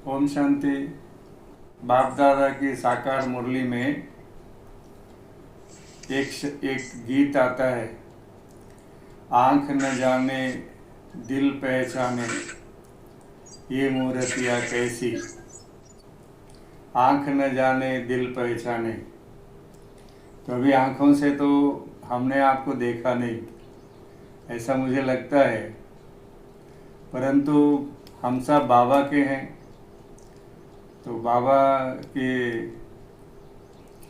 ओम शांति। बाप दादा की साकार मुरली में एक गीत आता है, आँख न जाने दिल पहचाने ये मूर्तियाँ कैसी। आँख न जाने दिल पहचाने। तो अभी आँखों से तो हमने आपको देखा नहीं, ऐसा मुझे लगता है, परंतु हम सब बाबा के हैं। तो बाबा के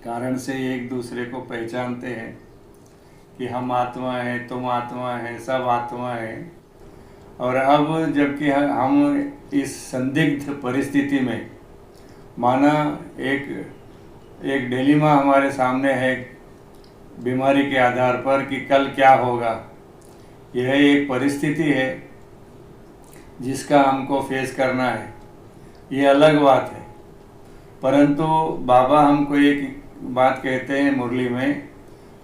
कारण से एक दूसरे को पहचानते हैं कि हम आत्मा हैं, तुम आत्मा हैं, सब आत्मा हैं। और अब जबकि हम इस संदिग्ध परिस्थिति में, माना एक डिलेमा हमारे सामने है बीमारी के आधार पर कि कल क्या होगा, यह एक परिस्थिति है जिसका हमको फेस करना है, ये अलग बात है। परंतु बाबा हमको एक बात कहते हैं मुरली में,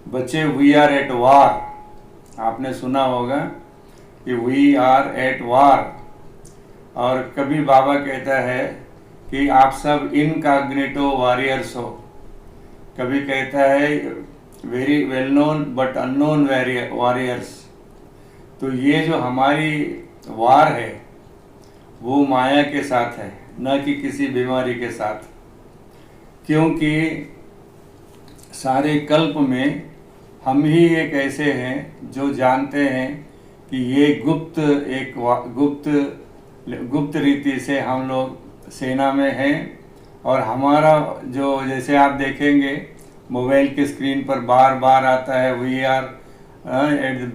बच्चे वी आर एट वार। आपने सुना होगा कि वी आर एट वार। और कभी बाबा कहता है कि आप सब इनकॉग्निटो वॉरियर्स हो। कभी कहता है very well known but unknown warriors. तो ये जो हमारी वार है वो माया के साथ है, न कि किसी बीमारी के साथ। क्योंकि सारे कल्प में हम ही एक ऐसे हैं जो जानते हैं कि ये गुप्त रीति से हम लोग सेना में हैं। और हमारा जो, जैसे आप देखेंगे मोबाइल की स्क्रीन पर बार बार आता है, we are at the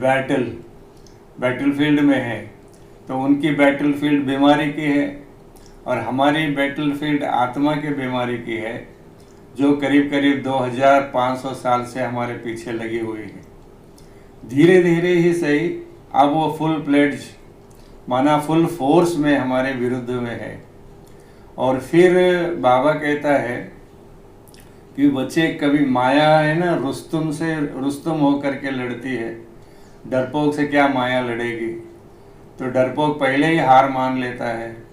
battlefield में है। तो उनकी बैटलफील्ड बीमारी की है और हमारी बैटलफील्ड आत्मा के बीमारी की है, जो करीब करीब 2500 साल से हमारे पीछे लगी हुई है। धीरे धीरे ही सही, अब वो फुल प्लेड्ज, माना फुल फोर्स में हमारे विरुद्ध में है। और फिर बाबा कहता है कि बच्चे, कभी माया है ना, रुस्तुम होकर के लड़ती है, डरपोक से क्या माया लड़ेगी। तो डरपोक पहले ही हार मान लेता है।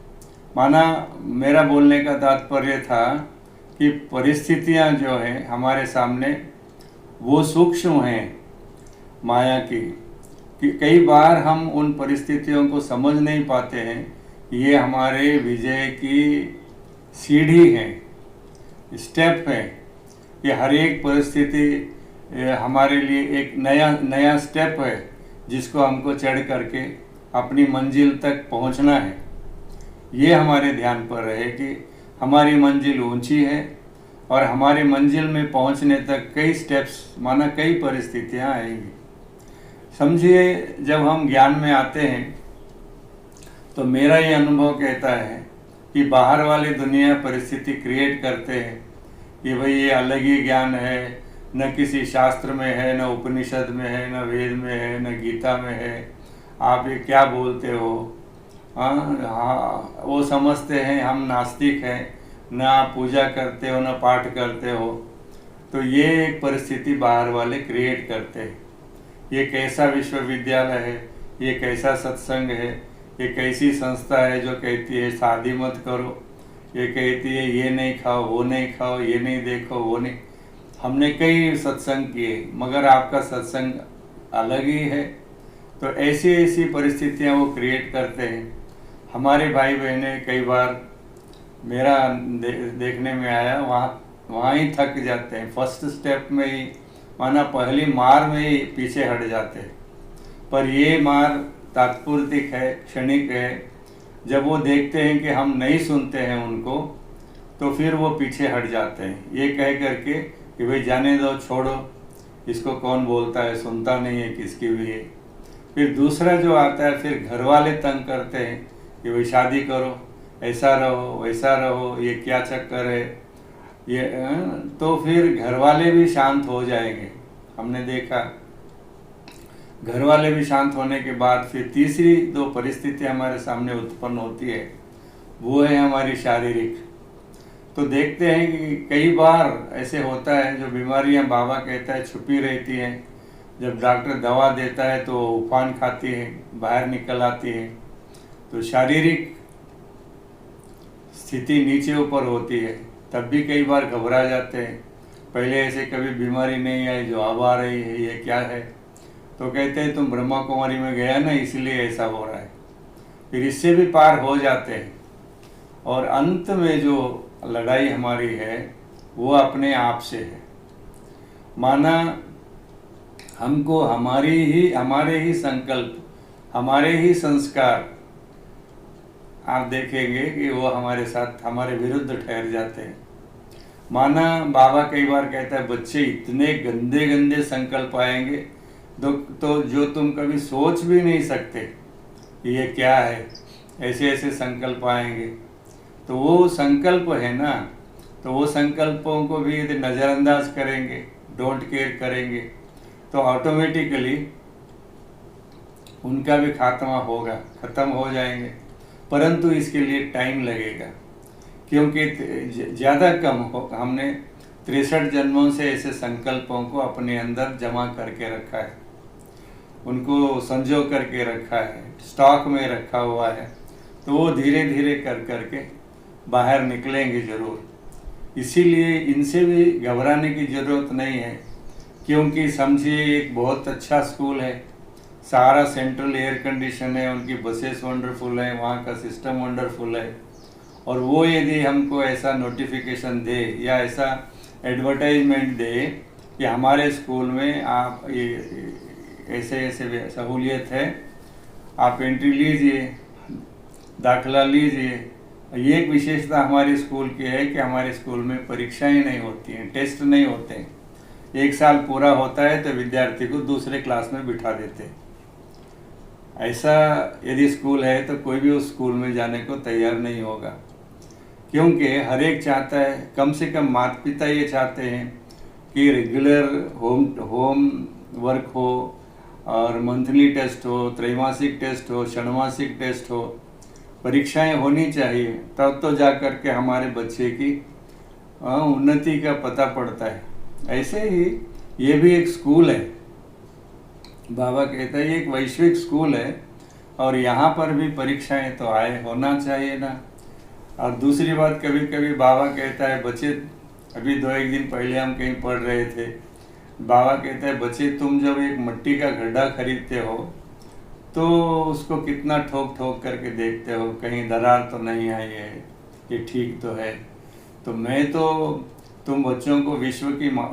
माना मेरा बोलने का तात्पर्य था कि परिस्थितियां जो हैं हमारे सामने वो सूक्ष्म हैं माया की, कि कई बार हम उन परिस्थितियों को समझ नहीं पाते हैं। ये हमारे विजय की सीढ़ी है, स्टेप है। कि हर एक परिस्थिति हमारे लिए एक नया स्टेप है जिसको हमको चढ़ करके अपनी मंजिल तक पहुंचना है। ये हमारे ध्यान पर रहे कि हमारी मंजिल ऊंची है और हमारी मंजिल में पहुंचने तक कई स्टेप्स, माना कई परिस्थितियां आएंगी। समझिए, जब हम ज्ञान में आते हैं तो मेरा ये अनुभव कहता है कि बाहर वाली दुनिया परिस्थिति क्रिएट करते हैं कि भाई ये अलग ही ज्ञान है, न किसी शास्त्र में है, न उपनिषद में है, न वेद में है, न गीता में है, आप ये क्या बोलते हो। हाँ, वो समझते हैं हम नास्तिक हैं, न आप पूजा करते हो न पाठ करते हो। तो ये एक परिस्थिति बाहर वाले क्रिएट करते हैं। ये कैसा विश्वविद्यालय है, ये कैसा सत्संग है, ये कैसी संस्था है जो कहती है शादी मत करो, ये कहती है ये नहीं खाओ, वो नहीं खाओ, ये नहीं देखो, वो नहीं। हमने कई सत्संग किए मगर आपका सत्संग अलग ही है। तो ऐसी ऐसी परिस्थितियां वो क्रिएट करते हैं। हमारे भाई बहने कई बार मेरा देखने में आया, वहाँ ही थक जाते हैं, फर्स्ट स्टेप में ही, माना पहली मार में ही पीछे हट जाते हैं। पर ये मार तात्पुर्तिक है, क्षणिक है। जब वो देखते हैं कि हम नहीं सुनते हैं उनको, तो फिर वो पीछे हट जाते हैं, ये कह करके कि भाई जाने दो, छोड़ो, इसको कौन बोलता है, सुनता नहीं है किसकी भी है। फिर दूसरा जो आता है, फिर घर वाले तंग करते हैं कि भाई शादी करो, ऐसा रहो, वैसा रहो, ये क्या चक्कर है ये। तो फिर घर वाले भी शांत हो जाएंगे। हमने देखा घर वाले भी शांत होने के बाद फिर तीसरी दो परिस्थिति हमारे सामने उत्पन्न होती है, वो है हमारी शारीरिक। तो देखते हैं कि कई बार ऐसे होता है, जो बीमारियां बाबा कहता है छुपी रहती हैं, जब डॉक्टर दवा देता है तो उफान खाती है, बाहर निकल आती है। तो शारीरिक स्थिति नीचे ऊपर होती है तब भी कई बार घबरा जाते हैं। पहले ऐसे कभी बीमारी नहीं आई, जो अब आ रही है ये क्या है? तो कहते हैं तुम ब्रह्मा कुमारी में गया ना, इसलिए ऐसा हो रहा है। फिर इससे भी पार हो जाते हैं और अंत में जो लड़ाई हमारी है वो अपने आप से है। माना हमको हमारे ही संकल्प, हमारे ही संस्कार, आप देखेंगे कि वो हमारे साथ हमारे विरुद्ध ठहर जाते हैं। माना बाबा कई बार कहता है बच्चे इतने गंदे गंदे संकल्प आएंगे तो जो तुम कभी सोच भी नहीं सकते ये क्या है, ऐसे ऐसे संकल्प आएंगे। तो वो संकल्प है ना, तो वो संकल्पों को भी यदि नज़रअंदाज करेंगे, डोंट केयर करेंगे, तो ऑटोमेटिकली उनका भी खात्मा होगा, ख़त्म हो जाएंगे। परंतु इसके लिए टाइम लगेगा, क्योंकि ज़्यादा कम हो, हमने 63 जन्मों से ऐसे संकल्पों को अपने अंदर जमा करके रखा है, उनको संजो करके रखा है, स्टॉक में रखा हुआ है। तो वो धीरे धीरे कर करके बाहर निकलेंगे ज़रूर। इसीलिए इनसे भी घबराने की ज़रूरत नहीं है, क्योंकि समझिए एक बहुत अच्छा स्कूल है, सारा सेंट्रल एयर कंडीशन है, उनकी बसेस वंडरफुल है, वहाँ का सिस्टम वंडरफुल है। और वो यदि हमको ऐसा नोटिफिकेशन दे या ऐसा एडवर्टाइजमेंट दे कि हमारे स्कूल में आप ये ऐसे ऐसे सहूलियत है, आप एंट्री लीजिए, दाखिला लीजिए। ये एक विशेषता हमारे स्कूल की है कि हमारे स्कूल में परीक्षाएं नहीं होती हैं, टेस्ट नहीं होते हैं। 1 साल पूरा होता है तो विद्यार्थी को दूसरे क्लास में बिठा देते हैं। ऐसा यदि स्कूल है तो कोई भी उस स्कूल में जाने को तैयार नहीं होगा, क्योंकि हर एक चाहता है, कम से कम माता पिता ये चाहते हैं कि रेगुलर होम वर्क हो और मंथली टेस्ट हो, त्रैमासिक टेस्ट हो, षण्मासिक टेस्ट हो, परीक्षाएं होनी चाहिए। तब तो जा कर के हमारे बच्चे की उन्नति का पता पड़ता है। ऐसे ही ये भी एक स्कूल है, बाबा कहता है ये एक वैश्विक स्कूल है और यहाँ पर भी परीक्षाएं तो होना चाहिए ना। और दूसरी बात, कभी कभी बाबा कहता है बच्चे, अभी 2-1 दिन पहले हम कहीं पढ़ रहे थे, बाबा कहता है बच्चे तुम जब एक मिट्टी का गड्ढा खरीदते हो तो उसको कितना ठोक ठोक करके देखते हो, कहीं दरार तो नहीं आई है, ये ठीक तो है। तो मैं तो तुम बच्चों को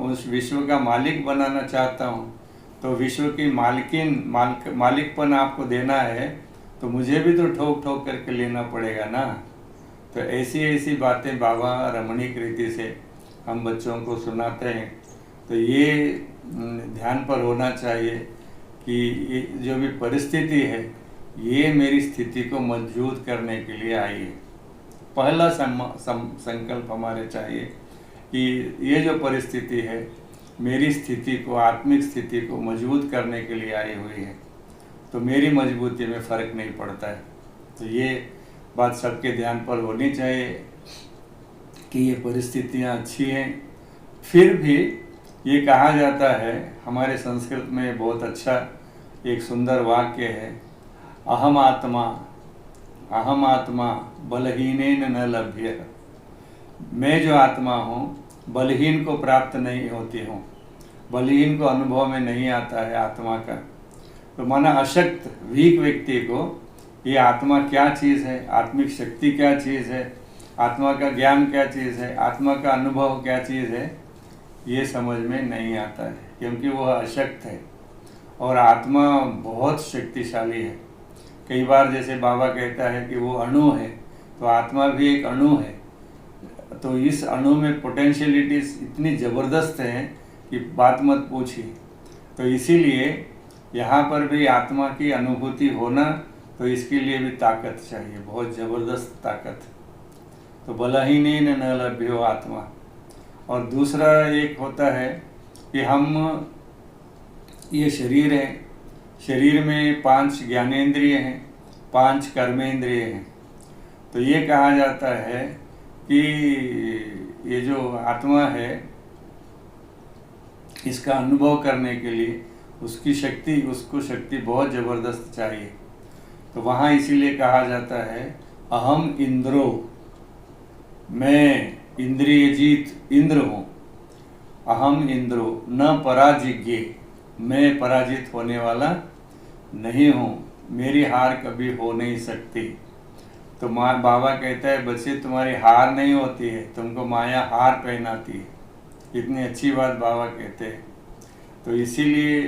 उस विश्व का मालिक बनाना चाहता हूँ, तो विश्व की मालिकपन आपको देना है तो मुझे भी तो ठोक ठोक करके लेना पड़ेगा ना। तो ऐसी ऐसी बातें बाबा रमणीक रीति से हम बच्चों को सुनाते हैं। तो ये ध्यान पर होना चाहिए कि ये जो भी परिस्थिति है ये मेरी स्थिति को मजबूत करने के लिए आई है। पहला संकल्प हमारे चाहिए कि ये जो परिस्थिति है मेरी स्थिति को, आत्मिक स्थिति को मजबूत करने के लिए आई हुई है, तो मेरी मजबूती में फ़र्क नहीं पड़ता है। तो ये बात सबके ध्यान पर होनी चाहिए कि ये परिस्थितियाँ अच्छी हैं। फिर भी ये कहा जाता है, हमारे संस्कृत में बहुत अच्छा एक सुंदर वाक्य है, अहम आत्मा बलहीनेन न लभ्य। मैं जो आत्मा हूँ बलहीन को प्राप्त नहीं होती हूँ, बलहीन को अनुभव में नहीं आता है आत्मा का। तो माना अशक्त वीक व्यक्ति को ये आत्मा क्या चीज़ है, आत्मिक शक्ति क्या चीज़ है, आत्मा का ज्ञान क्या चीज़ है, आत्मा का अनुभव क्या चीज़ है, ये समझ में नहीं आता है, क्योंकि वह अशक्त है। और आत्मा बहुत शक्तिशाली है। कई बार जैसे बाबा कहता है कि वो अणु है, तो आत्मा भी एक अणु है। तो इस अणु में पोटेंशियलिटीज इतनी ज़बरदस्त हैं कि बात मत पूछिए। तो इसीलिए यहाँ पर भी आत्मा की अनुभूति होना, तो इसके लिए भी ताकत चाहिए, बहुत ज़बरदस्त ताकत। तो बलहीनेन न लभ्यो आत्मा। और दूसरा एक होता है कि हम, ये शरीर है, शरीर में 5 ज्ञानेंद्रिय हैं, 5 कर्मेंद्रिय हैं। तो ये कहा जाता है कि ये जो आत्मा है इसका अनुभव करने के लिए उसको शक्ति बहुत ज़बरदस्त चाहिए। तो वहाँ इसीलिए कहा जाता है अहम इंद्रो, मैं इंद्रियजीत इंद्र हूँ, अहम इंद्रो न पराजिज्ञे, मैं पराजित होने वाला नहीं हूँ, मेरी हार कभी हो नहीं सकती। तो माँ बाबा कहता है बच्चे तुम्हारी हार नहीं होती है, तुमको माया हार पहनाती है। इतनी अच्छी बात बाबा कहते हैं। तो इसीलिए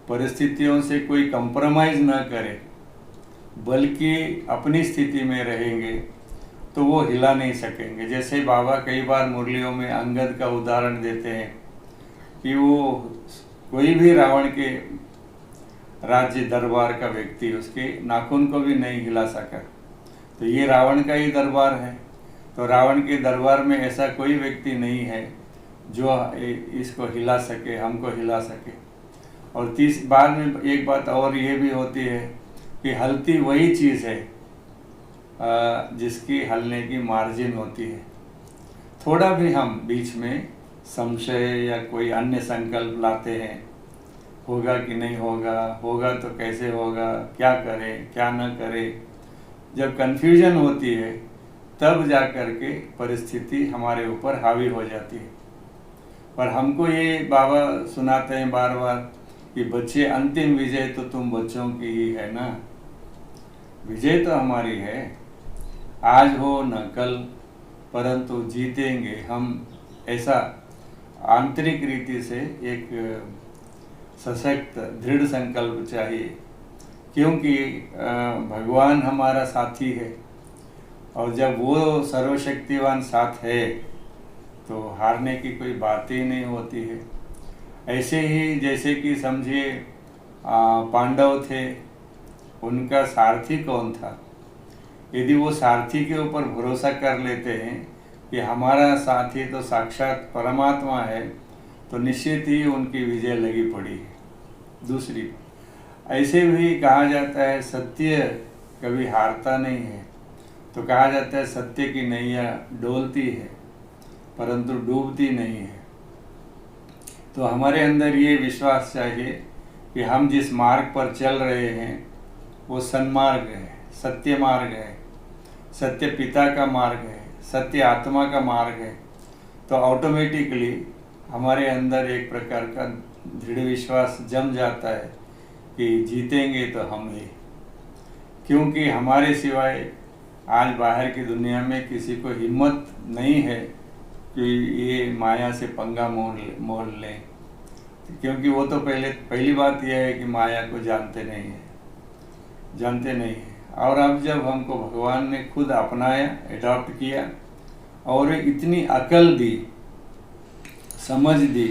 परिस्थितियों से कोई कंप्रोमाइज़ ना करे, बल्कि अपनी स्थिति में रहेंगे तो वो हिला नहीं सकेंगे। जैसे बाबा कई बार मुरलियों में अंगद का उदाहरण देते हैं कि वो कोई भी रावण के राज्य दरबार का व्यक्ति उसके नाखून को भी नहीं हिला सका, तो ये रावण का ही दरबार है। तो रावण के दरबार में ऐसा कोई व्यक्ति नहीं है जो इसको हिला सके, हमको हिला सके। और बाद में एक बात और ये भी होती है कि हलती वही चीज़ है जिसकी हलने की मार्जिन होती है। थोड़ा भी हम बीच में संशय या कोई अन्य संकल्प लाते हैं, होगा कि नहीं होगा, होगा तो कैसे होगा, क्या करें क्या न करें, जब कन्फ्यूजन होती है तब जा कर के परिस्थिति हमारे ऊपर हावी हो जाती है। पर हमको ये बाबा सुनाते हैं बार बार कि बच्चे अंतिम विजय तो तुम बच्चों की ही है ना, विजय तो हमारी है, आज हो न कल, परंतु जीतेंगे हम। ऐसा आंतरिक रीति से एक सशक्त दृढ़ संकल्प चाहिए, क्योंकि भगवान हमारा साथी है और जब वो सर्वशक्तिवान साथ है तो हारने की कोई बात ही नहीं होती है। ऐसे ही जैसे कि समझिए पांडव थे, उनका सारथी कौन था? यदि वो सारथी के ऊपर भरोसा कर लेते हैं कि हमारा साथी तो साक्षात परमात्मा है, तो निश्चित ही उनकी विजय लगी पड़ी है। दूसरी, ऐसे भी कहा जाता है सत्य कभी हारता नहीं है। तो कहा जाता है सत्य की नैया डोलती है परंतु डूबती नहीं है। तो हमारे अंदर ये विश्वास चाहिए कि हम जिस मार्ग पर चल रहे हैं वो सन्मार्ग है, सत्य मार्ग है, सत्य पिता का मार्ग है, सत्य आत्मा का मार्ग है। तो ऑटोमेटिकली हमारे अंदर एक प्रकार का दृढ़ विश्वास जम जाता है कि जीतेंगे तो हम ही, क्योंकि हमारे सिवाय आज बाहर की दुनिया में किसी को हिम्मत नहीं है कि ये माया से पंगा मोल लें, क्योंकि वो तो पहली बात यह है कि माया को जानते नहीं है। और अब जब हमको भगवान ने खुद अपनाया, एडॉप्ट किया और इतनी अकल दी, समझ दी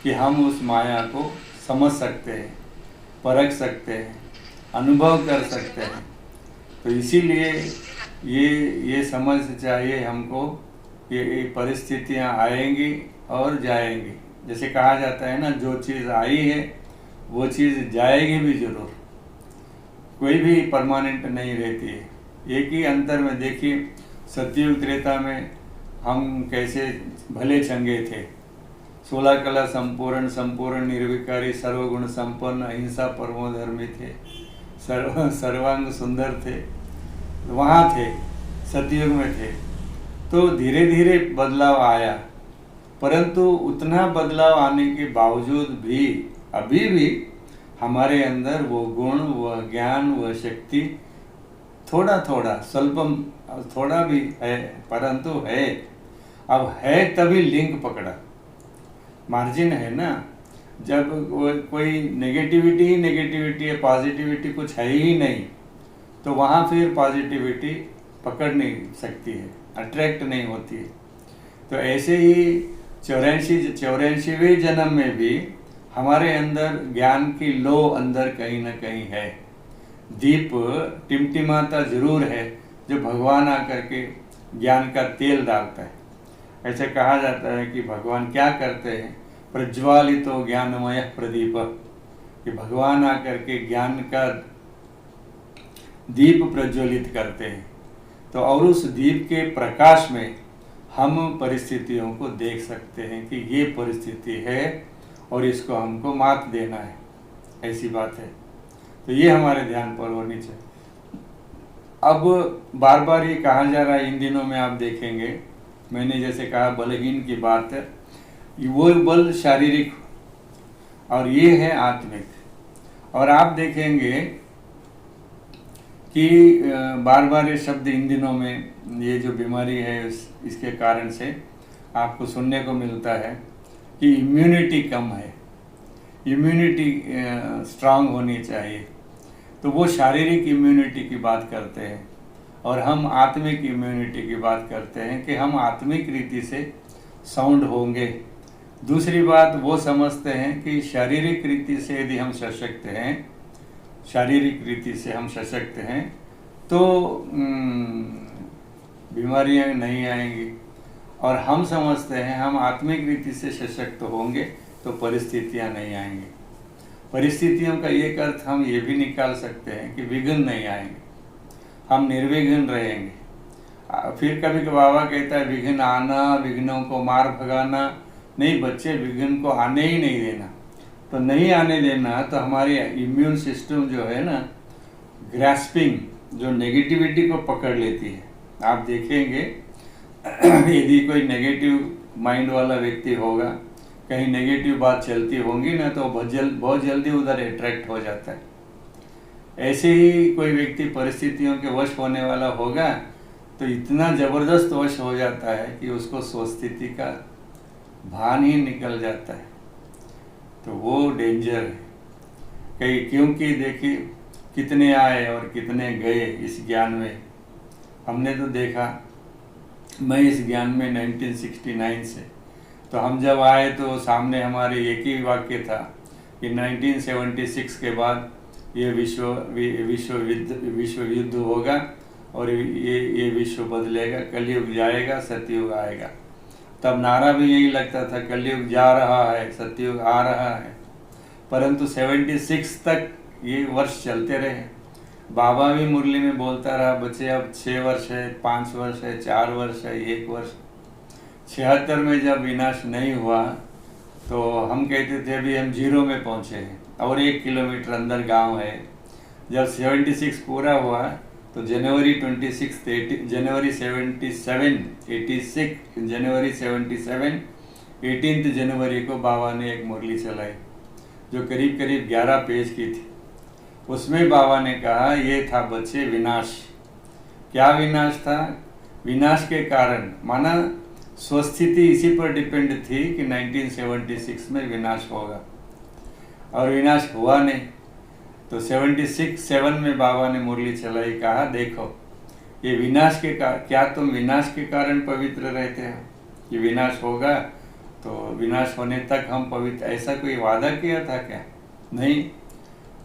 कि हम उस माया को समझ सकते हैं, परख सकते हैं, अनुभव कर सकते हैं, तो इसीलिए ये समझ चाहिए हमको कि ये परिस्थितियाँ आएंगी और जाएंगी। जैसे कहा जाता है ना, जो चीज़ आई है वो चीज़ जाएगी भी जरूर, कोई भी परमानेंट नहीं रहती है। एक ही अंतर में देखिए, सतयुग त्रेता में हम कैसे भले चंगे थे, 16 कला संपूर्ण निर्विकारी सर्वगुण संपन्न अहिंसा परमो धर्मी थे, सर्वांग सुंदर थे, वहाँ थे, सतयुग में थे। तो धीरे धीरे बदलाव आया, परंतु उतना बदलाव आने के बावजूद भी अभी भी हमारे अंदर वो गुण, वह ज्ञान, वह शक्ति थोड़ा स्वल्पम थोड़ा भी है, परंतु है। अब है तभी लिंक पकड़ा, मार्जिन है ना। जब कोई नेगेटिविटी है, पॉजिटिविटी कुछ है ही नहीं, तो वहाँ फिर पॉजिटिविटी पकड़ नहीं सकती है, अट्रैक्ट नहीं होती है। तो ऐसे ही 84वें जन्म में भी हमारे अंदर ज्ञान की लो अंदर कहीं ना कहीं है, दीप टिमटिमाता जरूर है, जो भगवान आकर के ज्ञान का तेल डालता है। ऐसे कहा जाता है कि भगवान क्या करते हैं, प्रज्वालितो ज्ञानमय प्रदीप, कि भगवान आकर के ज्ञान का दीप प्रज्वलित करते हैं। तो और उस दीप के प्रकाश में हम परिस्थितियों को देख सकते हैं कि ये परिस्थिति है और इसको हमको मात देना है, ऐसी बात है। तो ये हमारे ध्यान पर होनी चाहिए। अब बार बार ये कहा जा रहा है इन दिनों में, आप देखेंगे मैंने जैसे कहा बलहीन की बात है, वो बल शारीरिक और ये है आत्मिक। और आप देखेंगे कि बार बार ये शब्द इन दिनों में ये जो बीमारी है इसके कारण से आपको सुनने को मिलता है कि इम्यूनिटी कम है, इम्यूनिटी स्ट्रांग होनी चाहिए। तो वो शारीरिक इम्यूनिटी की बात करते हैं और हम आत्मिक इम्यूनिटी की बात करते हैं कि हम आत्मिक रीति से साउंड होंगे। दूसरी बात वो समझते हैं कि शारीरिक रीति से यदि हम सशक्त हैं, शारीरिक रीति से हम सशक्त हैं तो बीमारियां नहीं आएंगी। और हम समझते हैं हम आत्मिक रीति से सशक्त होंगे तो परिस्थितियां नहीं आएंगी। परिस्थितियों का एक अर्थ हम ये भी निकाल सकते हैं कि विघ्न नहीं आएंगे, हम निर्विघ्न रहेंगे। फिर कभी बाबा कहता है विघ्न आना, विघ्नों को मार भगाना। नहीं बच्चे, विघ्न को आने ही नहीं देना। तो नहीं आने देना तो हमारी इम्यून सिस्टम जो है ना, ग्रास्पिंग, जो नेगेटिविटी को पकड़ लेती है। आप देखेंगे यदि कोई नेगेटिव माइंड वाला व्यक्ति होगा, कहीं नेगेटिव बात चलती होंगी ना, तो बहुत जल्दी उधर अट्रैक्ट हो जाता है। ऐसे ही कोई व्यक्ति परिस्थितियों के वश होने वाला होगा तो इतना ज़बरदस्त वश हो जाता है कि उसको स्वस्थिति का भान ही निकल जाता है। तो वो डेंजर है कहीं, क्योंकि देखिए कितने आए और कितने गए इस ज्ञान में। हमने तो देखा, मैं इस ज्ञान में 1969 से, तो हम जब आए तो सामने हमारे एक ही वाक्य था कि 1976 के बाद ये विश्व युद्ध होगा और ये विश्व बदलेगा, कलयुग जाएगा, सतयुग आएगा। तब नारा भी यही लगता था, कलयुग जा रहा है, सतयुग आ रहा है। परंतु 76 तक ये वर्ष चलते रहे। बाबा भी मुरली में बोलता रहा, बच्चे अब 6 वर्ष है, 5 वर्ष है, 4 वर्ष है, 1 वर्ष। 76 में जब विनाश नहीं हुआ तो हम कहते थे अभी हम 0 में पहुंचे हैं और 1 किलोमीटर अंदर गांव है। जब 76 पूरा हुआ तो जनवरी 77 18 जनवरी को बाबा ने एक मुरली चलाई जो करीब करीब 11 पेज की थी। उसमें बाबा ने कहा ये था बच्चे विनाश। क्या विनाश था? विनाश के कारण, माना स्वस्थिति इसी पर डिपेंड थी कि 1976 में विनाश होगा और विनाश हुआ नहीं। तो 7 में बाबा ने मुरली चलाई, कहा देखो ये विनाश के क्या तुम विनाश के कारण पवित्र रहते हो? ये विनाश होगा तो विनाश होने तक हम पवित्र, ऐसा कोई वादा किया था क्या? नहीं।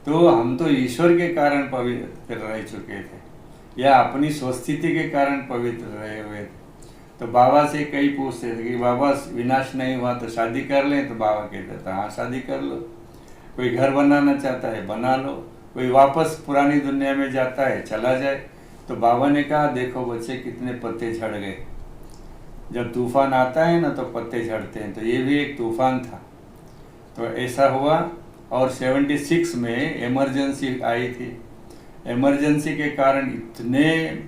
तो हम तो ईश्वर के कारण पवित्र रह चुके थे या अपनी स्वस्थिति के कारण पवित्र रहे हुए थे। तो बाबा से कई पूछते थे कि बाबा विनाश नहीं हुआ तो शादी कर लें, तो बाबा कहते थे हाँ शादी कर लो। कोई घर बनाना चाहता है बना लो, कोई वापस पुरानी दुनिया में जाता है चला जाए। तो बाबा ने कहा देखो बच्चे कितने पत्ते झड़ गए। जब तूफान आता है ना तो पत्ते झड़ते हैं, तो ये भी एक तूफान था। तो ऐसा हुआ और 76 में इमरजेंसी आई थी। इमरजेंसी के कारण इतने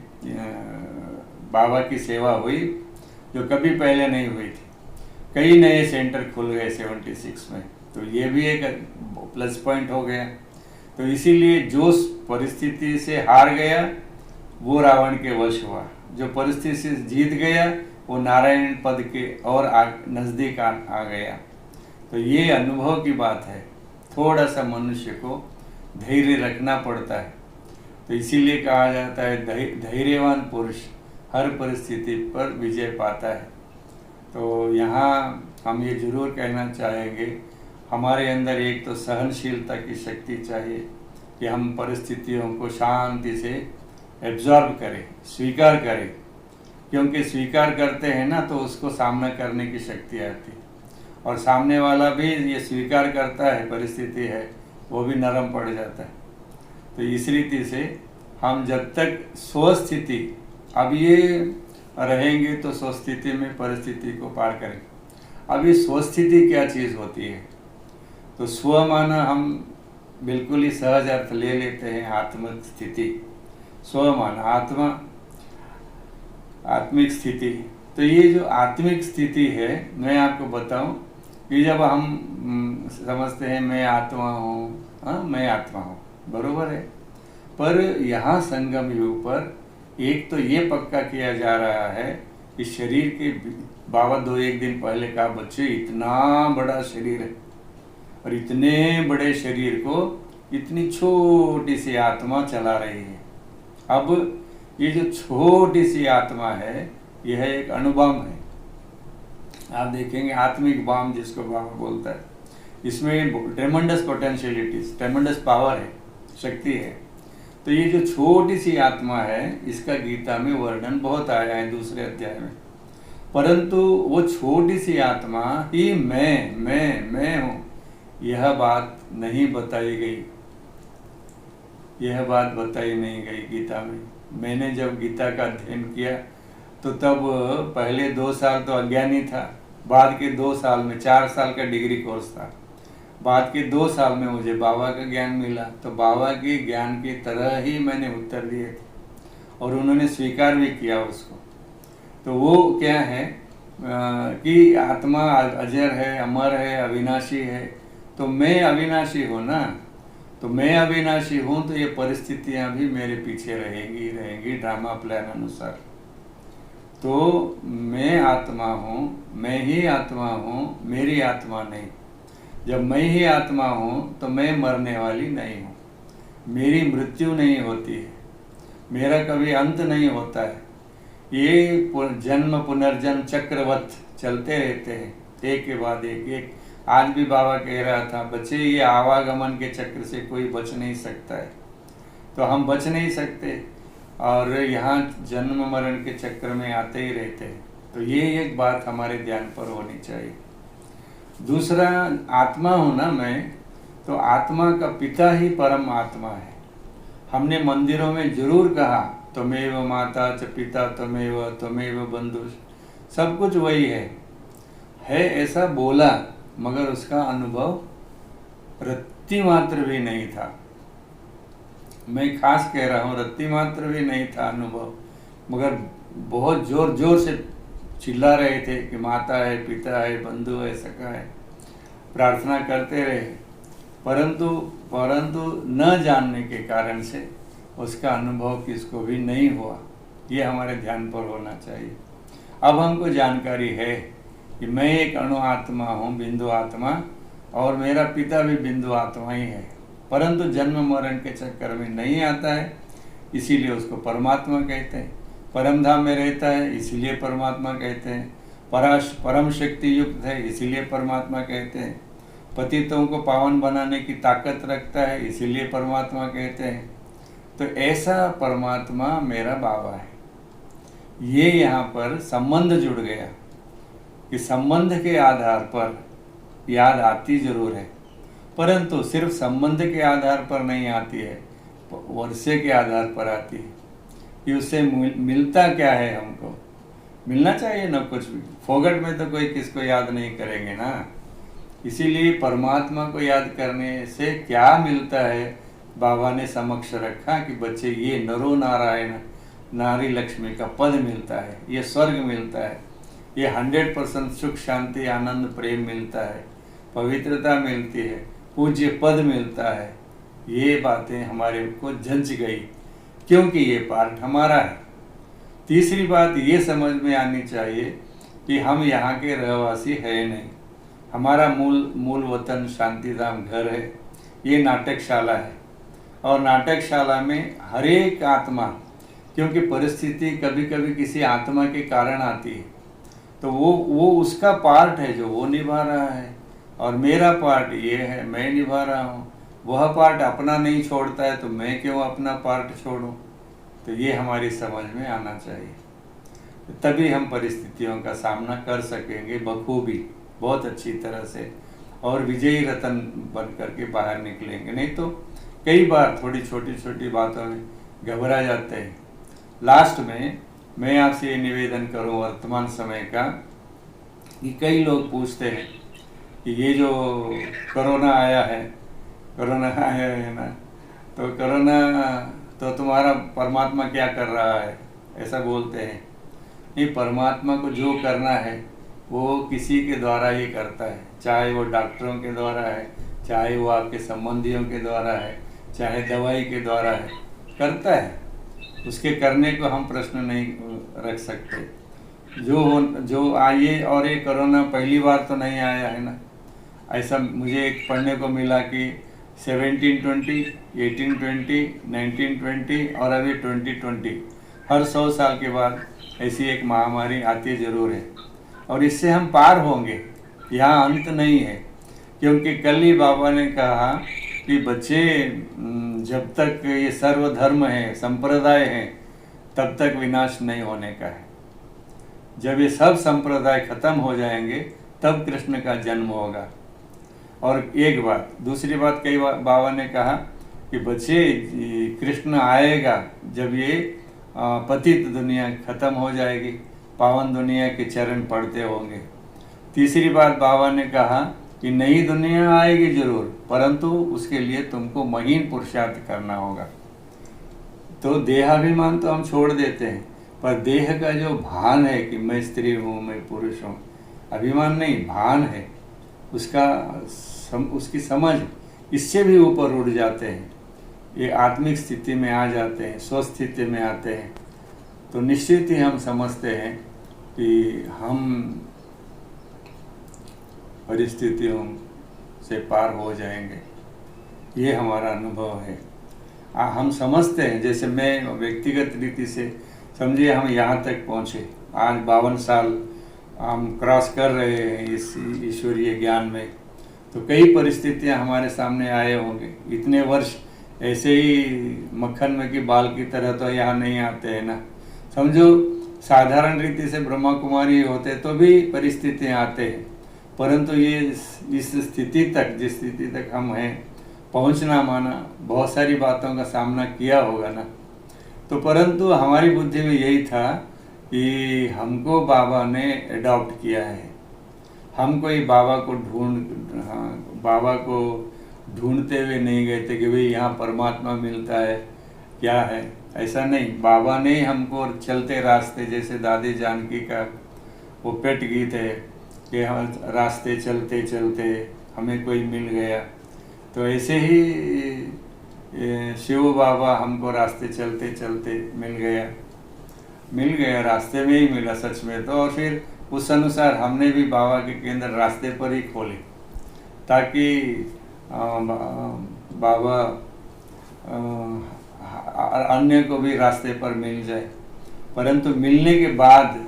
बाबा की सेवा हुई जो कभी पहले नहीं हुई थी। कई नए सेंटर खुल गए 76 में, तो ये भी एक प्लस पॉइंट हो गया। तो इसीलिए जो परिस्थिति से हार गया वो रावण के वश हुआ, जो परिस्थिति से जीत गया वो नारायण पद के और नज़दीक आ गया। तो ये अनुभव की बात है। थोड़ा सा मनुष्य को धैर्य रखना पड़ता है। तो इसीलिए कहा जाता है धैर्यवान पुरुष हर परिस्थिति पर विजय पाता है। तो यहाँ हम ये जरूर कहना चाहेंगे, हमारे अंदर एक तो सहनशीलता की शक्ति चाहिए कि हम परिस्थितियों को शांति से एब्जॉर्ब करें, स्वीकार करें। क्योंकि स्वीकार करते हैं ना तो उसको सामना करने की शक्ति आती है, और सामने वाला भी ये स्वीकार करता है परिस्थिति है, वो भी नरम पड़ जाता है। तो इस रीति से हम जब तक स्वस्थिति, अब ये रहेंगे तो स्वस्थिति में परिस्थिति को पार करेंगे। अभी स्वस्थिति क्या चीज़ होती है? तो स्व माना हम बिल्कुल ही सहज अर्थ ले लेते हैं आत्मिक स्थिति। स्व माना आत्मा, आत्मिक स्थिति। तो ये जो आत्मिक स्थिति है, मैं आपको बताऊं कि जब हम समझते हैं मैं आत्मा हूँ, हाँ मैं आत्मा हूँ, बरोबर है। पर यहाँ संगम युग पर एक तो ये पक्का किया जा रहा है कि शरीर के बाबा दो एक दिन पहले कहा, बच्चे इतना बड़ा शरीर है और इतने बड़े शरीर को इतनी छोटी सी आत्मा चला रही है। अब ये जो छोटी सी आत्मा है, यह एक अणुबम है। आप देखेंगे आत्मिक बम जिसको बाबा बोलता है, इसमें ट्रेमेंडस पोटेंशियलिटीज, ट्रेमेंडस पावर है, शक्ति है। तो ये जो छोटी सी आत्मा है, इसका गीता में वर्णन बहुत आया है दूसरे अध्याय में। परंतु वो छोटी सी आत्मा ही मैं हूँ, यह बात नहीं बताई गई, यह बात बताई नहीं गई गीता में। मैंने जब गीता का अध्ययन किया तो तब पहले 2 साल तो अज्ञानी था, बाद के 2 साल में 4 साल का डिग्री कोर्स था, बाद के 2 साल में मुझे बाबा का ज्ञान मिला। तो बाबा के ज्ञान की तरह ही मैंने उत्तर दिए थे और उन्होंने स्वीकार भी किया उसको। तो वो क्या है कि आत्मा अजर है, अमर है, अविनाशी है। तो मैं अविनाशी हूँ ना, तो मैं अविनाशी हूँ, तो ये परिस्थितियाँ भी मेरे पीछे रहेंगी ड्रामा प्लान अनुसार। तो मैं आत्मा हूँ, मैं ही आत्मा हूँ, मेरी आत्मा नहीं। जब मैं ही आत्मा हूँ तो मैं मरने वाली नहीं हूँ, मेरी मृत्यु नहीं होती है, मेरा कभी अंत नहीं होता है। ये जन्म पुनर्जन्म चक्रवत चलते रहते हैं, एक के बाद एक। आज भी बाबा कह रहा था, बच्चे ये आवागमन के चक्र से कोई बच नहीं सकता है, तो हम बच नहीं सकते और यहाँ जन्म मरण के चक्र में आते ही रहते हैं। तो ये एक बात हमारे ध्यान पर होनी चाहिए। दूसरा, आत्मा हूँ ना मैं, तो आत्मा का पिता ही परम आत्मा है। हमने मंदिरों में जरूर कहा, त्वमेव माता च पिता त्वमेव बंधु, सब कुछ वही है ऐसा बोला, मगर उसका अनुभव रत्ती मात्र भी नहीं था। मैं खास कह रहा हूँ, रत्ती मात्र भी नहीं था अनुभव, मगर बहुत जोर जोर से चिल्ला रहे थे कि माता है, पिता है, बंधु है, सखा है, प्रार्थना करते रहे। परंतु न जानने के कारण से उसका अनुभव किसको भी नहीं हुआ। ये हमारे ध्यान पर होना चाहिए। अब हमको जानकारी है कि मैं एक अणु आत्मा हूँ, बिंदु आत्मा, और मेरा पिता भी बिंदु आत्मा ही है, परंतु जन्म मरण के चक्कर में नहीं आता है, इसीलिए उसको परमात्मा कहते हैं। परम धाम में रहता है, इसीलिए परमात्मा कहते हैं। परम शक्ति युक्त है, इसीलिए परमात्मा कहते हैं। पतितों को पावन बनाने की ताकत रखता है, इसीलिए परमात्मा कहते हैं। तो ऐसा परमात्मा मेरा बाबा है। ये यहाँ पर संबंध जुड़ गया कि संबंध के आधार पर याद आती जरूर है, परंतु सिर्फ संबंध के आधार पर नहीं आती है, वर्षे के आधार पर आती है कि उससे मिलता क्या है। हमको मिलना चाहिए ना कुछ भी। फोगट में तो कोई किसको याद नहीं करेंगे ना, इसीलिए परमात्मा को याद करने से क्या मिलता है, बाबा ने समक्ष रखा कि बच्चे ये नरो नारायण नारी लक्ष्मी का पद मिलता है, ये स्वर्ग मिलता है, ये 100% सुख शांति आनंद प्रेम मिलता है, पवित्रता मिलती है, पूज्य पद मिलता है। ये बातें हमारे को जंच गई, क्योंकि ये पार्ट हमारा है। तीसरी बात ये समझ में आनी चाहिए कि हम यहाँ के रहवासी है नहीं, हमारा मूल वतन शांतिधाम घर है, ये नाटकशाला है। और नाटकशाला में हर एक आत्मा, क्योंकि परिस्थिति कभी कभी किसी आत्मा के कारण आती है, तो वो उसका पार्ट है जो वो निभा रहा है, और मेरा पार्ट ये है मैं निभा रहा हूँ। वह पार्ट अपना नहीं छोड़ता है, तो मैं क्यों अपना पार्ट छोड़ूं। तो ये हमारी समझ में आना चाहिए, तभी हम परिस्थितियों का सामना कर सकेंगे बखूबी, बहुत अच्छी तरह से, और विजयी रतन बन करके बाहर निकलेंगे। नहीं तो कई बार थोड़ी छोटी छोटी बातों में घबरा जाते हैं। लास्ट में मैं आपसे ये निवेदन करूं वर्तमान समय का, कि कई लोग पूछते हैं कि ये जो कोरोना आया है ना, तो कोरोना तो तुम्हारा परमात्मा क्या कर रहा है, ऐसा बोलते हैं। ये परमात्मा को जो करना है वो किसी के द्वारा ही करता है, चाहे वो डॉक्टरों के द्वारा है, चाहे वो आपके संबंधियों के द्वारा है, चाहे दवाई के द्वारा है, करता है। उसके करने को हम प्रश्न नहीं रख सकते। जो आइए, और ये कोरोना पहली बार तो नहीं आया है ना। ऐसा मुझे एक पढ़ने को मिला कि 1720, 1820, 1920 और अभी 2020, हर 100 साल के बाद ऐसी एक महामारी आती जरूर है, और इससे हम पार होंगे। यहाँ अंत नहीं है, क्योंकि कल ही बाबा ने कहा कि बच्चे, जब तक ये सर्वधर्म है, संप्रदाय है, तब तक विनाश नहीं होने का है। जब ये सब संप्रदाय खत्म हो जाएंगे तब कृष्ण का जन्म होगा। और एक बात, दूसरी बात कई बाबा ने कहा कि बच्चे, कृष्ण आएगा जब ये पतित दुनिया खत्म हो जाएगी, पावन दुनिया के चरण पड़ते होंगे। तीसरी बात बाबा ने कहा कि नई दुनिया आएगी जरूर, परंतु उसके लिए तुमको महीन पुरुषार्थ करना होगा। तो देहाभिमान तो हम छोड़ देते हैं, पर देह का जो भान है कि मैं स्त्री हूँ, मैं पुरुष हूँ, अभिमान नहीं, भान है, उसकी समझ, इससे भी ऊपर उड़ जाते हैं, ये आत्मिक स्थिति में आ जाते हैं, स्वस्थिति में आते हैं। तो निश्चित ही हम समझते हैं कि हम परिस्थितियों से पार हो जाएंगे, ये हमारा अनुभव है। हम समझते हैं, जैसे मैं व्यक्तिगत रीति से समझिए, हम यहाँ तक पहुँचे, आज 52 साल हम क्रॉस कर रहे हैं इस ईश्वरीय ज्ञान में। तो कई परिस्थितियाँ हमारे सामने आए होंगे। इतने वर्ष ऐसे ही मक्खन में की बाल की तरह तो यहाँ नहीं आते हैं ना। समझो, साधारण रीति से ब्रह्मा कुमारी होते तो भी परिस्थितियाँ आते हैं, परंतु ये इस स्थिति तक, जिस स्थिति तक हम हैं, पहुँचना माना बहुत सारी बातों का सामना किया होगा ना। तो परंतु हमारी बुद्धि में यही था कि हमको बाबा ने अडॉप्ट किया है। हम कोई बाबा को ढूंढते हुए नहीं गए थे कि भाई यहाँ परमात्मा मिलता है, क्या है, ऐसा नहीं। बाबा ने हमको चलते रास्ते, जैसे दादी जानकी का वो पेट गीत है कि हम रास्ते चलते चलते हमें कोई मिल गया, तो ऐसे ही शिव बाबा हमको रास्ते चलते चलते मिल गया, रास्ते में ही मिला सच में। तो और फिर उस अनुसार हमने भी बाबा के केंद्र रास्ते पर ही खोले, ताकि बाबा अन्य को भी रास्ते पर मिल जाए। परंतु मिलने के बाद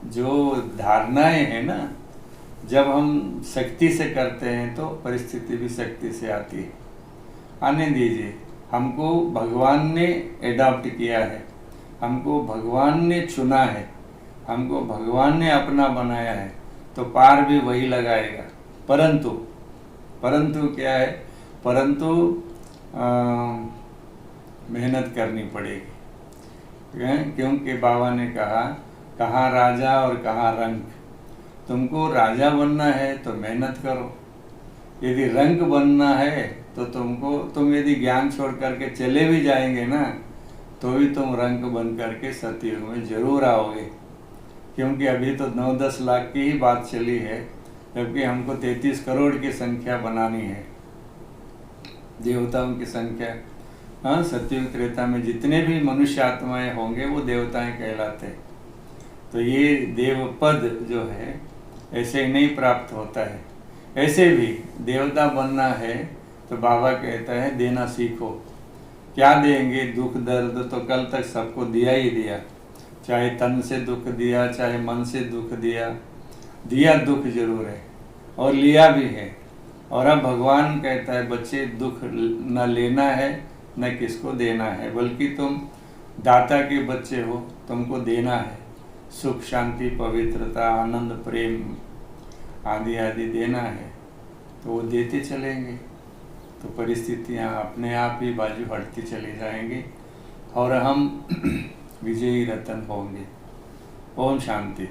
जो धारणाएं हैं ना, जब हम शक्ति से करते हैं तो परिस्थिति भी शक्ति से आती है। आने दीजिए, हमको भगवान ने एडॉप्ट किया है, हमको भगवान ने चुना है, हमको भगवान ने अपना बनाया है, तो पार भी वही लगाएगा। परंतु क्या है, परंतु मेहनत करनी पड़ेगी, क्योंकि बाबा ने कहा, कहाँ राजा और कहाँ रंक। तुमको राजा बनना है तो मेहनत करो, यदि रंक बनना है तो तुम यदि ज्ञान छोड़ करके चले भी जाएंगे ना, तो भी तुम रंक बन करके सतयुग में जरूर आओगे। क्योंकि अभी तो 9-10 लाख की ही बात चली है, जबकि हमको 33 करोड़ की संख्या बनानी है, देवताओं की संख्या। हाँ, सतयुग त्रेता में जितने भी मनुष्य आत्माएं होंगे वो देवताएं कहलाते हैं। तो ये देवपद जो है ऐसे ही नहीं प्राप्त होता है। ऐसे भी देवता बनना है तो बाबा कहता है देना सीखो। क्या देंगे? दुख दर्द तो कल तक सबको दिया ही दिया, चाहे तन से दुख दिया, चाहे मन से दुख दिया दुख जरूर है और लिया भी है। और अब भगवान कहता है बच्चे, दुख न लेना है न किसको देना है, बल्कि तुम दाता के बच्चे हो, तुमको देना है। सुख, शांति, पवित्रता, आनंद, प्रेम आदि आदि देना है, तो वो देते चलेंगे तो परिस्थितियाँ अपने आप ही बाजू हटती चली जाएंगी और हम विजयी रतन होंगे। ओम शांति।